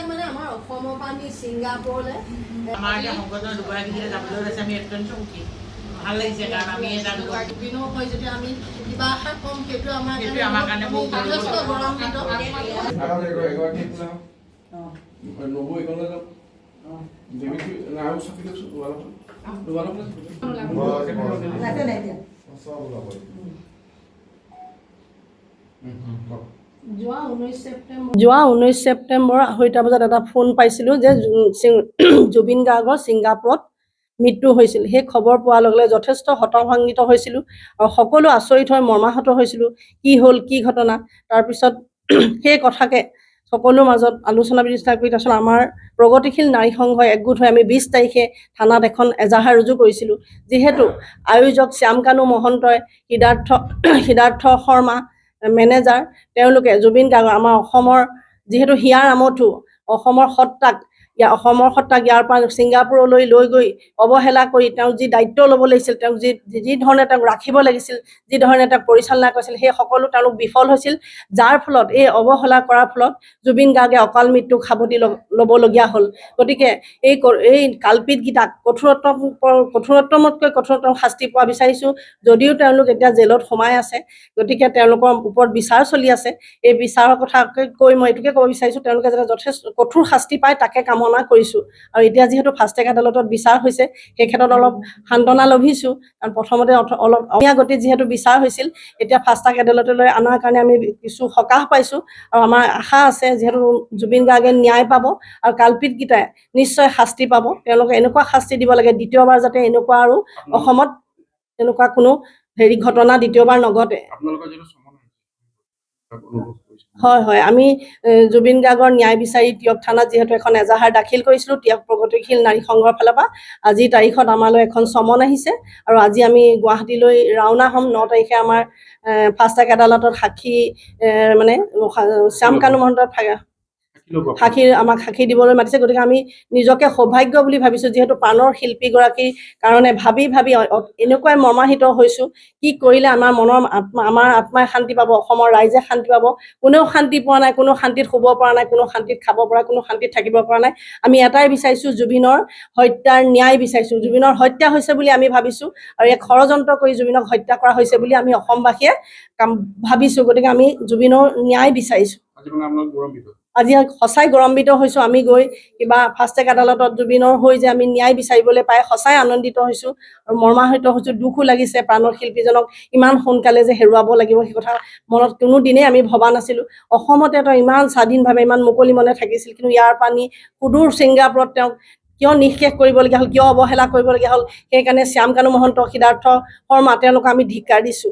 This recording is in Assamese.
মানে আমাৰ অসমৰ পৰা আমি ছিংগাপুৰলৈ আমাৰ এতিয়া সংগঠনৰ দুগৰাকী যাবলৈ ওলাইছে আমি অত্যন্ত সুখী ভাল লাগিছে কাৰণ আমি এটা জুবিনৰ হৈ যদি আমি কিবা এটা কম সেইটো আমাৰ কাৰণে বহুত যথেষ্ট গৌৰৱান্বিত যোৱা 19 ছেপ্টেম্বৰ 2টা বজাত এটা ফোন পাইছিলোঁ যে জুবিন গাৰ্গৰ ছিংগাপুৰত মৃত্যু হৈছিল। সেই খবৰ পোৱাৰ লগে লগে যথেষ্ট হতভম্বিত হৈছিলোঁ আৰু সকলো আচৰিত হৈ মৰ্মাহত হৈছিলোঁ। কি হ'ল, কি ঘটনা। তাৰপিছত সেই কথাকে সকলোৰ মাজত আলোচনা বিলোচনা কৰি তাৰপিছত আমাৰ প্ৰগতিশীল নাৰী সংঘই একগোট হৈ আমি 20 তাৰিখে থানাত এখন এজাহাৰ ৰুজু কৰিছিলোঁ। যিহেতু আয়োজক শ্যামকানু মহন্তই, সিদ্ধাৰ্থ শৰ্মা মেনেজাৰ, তেওঁলোকে জুবিন গাৰ্গৰ আমাৰ অসমৰ যিহেতু হিয়াৰ আমঠু অসমৰ সত্তাক ইয়াৰ পৰা ছিংগাপুৰলৈ লৈ গৈ অৱহেলা কৰি তেওঁ যি দায়িত্ব ল'ব লাগিছিল, তেওঁক যি ধৰণে তেওঁক ৰাখিব লাগিছিল, যি ধৰণে তেওঁক পৰিচালনা কৰিছিল, সেই সকলো তেওঁলোক বিফল হৈছিল। যাৰ ফলত এই অৱহেলা কৰাৰ ফলত জুবিন গাৰ্গে অকাল মৃত্যুক সাৱটি ল'বলগীয়া হ'ল। গতিকে এই কালপিতকেইটাক কঠোৰতমতকৈ কঠোৰতম শাস্তি পোৱা বিচাৰিছোঁ। যদিও তেওঁলোক এতিয়া জেলত সোমাই আছে, গতিকে তেওঁলোকৰ ওপৰত বিচাৰ চলি আছে। এই বিচাৰৰ কথা কৈ মই এইটোকে ক'ব বিচাৰিছোঁ, তেওঁলোকে যাতে যথেষ্ট কঠোৰ শাস্তি পায় তাকে কামনা কৰিছোঁ। আৰু এতিয়া যিহেতু ফাষ্ট ট্ৰেক আদালতত বিচাৰ হৈছে, সেই ক্ষেত্ৰত অলপ সান্তনা লভিছোঁ। কাৰণ প্ৰথমতে অলপ অসমীয়া গতিত যিহেতু বিচাৰ হৈছিল, এতিয়া ফাষ্ট ট্ৰেক আদালতলৈ অনাৰ কাৰণে আমি কিছু সকাহ পাইছোঁ। আৰু আমাৰ আশা আছে যিহেতু জুবিন গাৰ্গে ন্যায় পাব আৰু কালপিতকেইটাই নিশ্চয় শাস্তি পাব। তেওঁলোকে এনেকুৱা শাস্তি দিব লাগে দ্বিতীয়বাৰ যাতে এনেকুৱা আৰু অসমত তেনেকুৱা কোনো ঘটনা দ্বিতীয়বাৰ নঘটে। হয় হয়, আমি জুবিন গাৰ্গৰ ন্যায় বিচাৰি টিয়ক থানাত যিহেতু এখন এজাহাৰ দাখিল কৰিছিলোঁ টিয়ক প্ৰগতিশীল নাৰী সংঘৰ ফালৰ পৰা। আজিৰ তাৰিখত আমালৈ এখন চমন আহিছে আৰু আজি আমি গুৱাহাটীলৈ ৰাওনা হ'ম। 9 তাৰিখে আমাৰ ফাষ্ট ট্ৰেক আদালতত সাক্ষী মানে শ্যামকানু মহন্তৰ আমাক সাক্ষী দিবলৈ মাতিছে। গতিকে আমি নিজকে সৌভাগ্য বুলি ভাবিছোঁ, যিহেতু প্ৰাণৰ শিল্পীগৰাকীৰ কাৰণে ভাবি এনেকুৱাই মৰ্মাহিত হৈছোঁ। কি কৰিলে আমাৰ আত্মাই শান্তি পাব, অসমৰ ৰাইজে শান্তি পাব। কোনেও শান্তি পোৱা নাই, কোনো শান্তিত শুব পৰা নাই, কোনো শান্তিত খাব পৰা, কোনো শান্তিত থাকিব পৰা নাই। আমি এটাই বিচাৰিছোঁ, জুবিনৰ হত্যাৰ ন্যায় বিচাৰিছোঁ। জুবিনৰ হত্যা হৈছে বুলি আমি ভাবিছোঁ আৰু এক ষড়যন্ত্ৰ কৰি জুবিনক হত্যা কৰা হৈছে বুলি আমি অসমবাসীয়ে ভাবিছোঁ। গতিকে আমি জুবিনৰ ন্যায় বিচাৰিছোঁ। আজি সঁচাই গৌৰৱান্বিত হৈছোঁ। আমি গৈ কিবা ফাষ্ট ট্ৰেক আদালতত জুবিনৰ হৈ যে আমি ন্যায় বিচাৰিবলৈ পাই সঁচাই আনন্দিত হৈছোঁ আৰু মৰ্মাহিত হৈছোঁ। দুখো লাগিছে প্ৰাণৰ শিল্পীজনক ইমান সোনকালে যে হেৰুৱাব লাগিব, সেই কথা মনত কোনো দিনেই আমি ভবা নাছিলোঁ। অসমতে তেওঁ ইমান স্বাধীনভাৱে ইমান মুকলি মনে থাকিছিল, কিন্তু ইয়াৰ পানী সুদূৰ ছিংগাপুৰত তেওঁক কিয় নিঃশেষ কৰিবলগীয়া হ'ল, কিয় অৱহেলা কৰিবলগীয়া হ'ল। সেইকাৰণে শ্যামকানু মহন্ত, সিদ্ধাৰ্থ শৰ্মা তেওঁলোকক আমি ধিক্কাৰ দিছোঁ।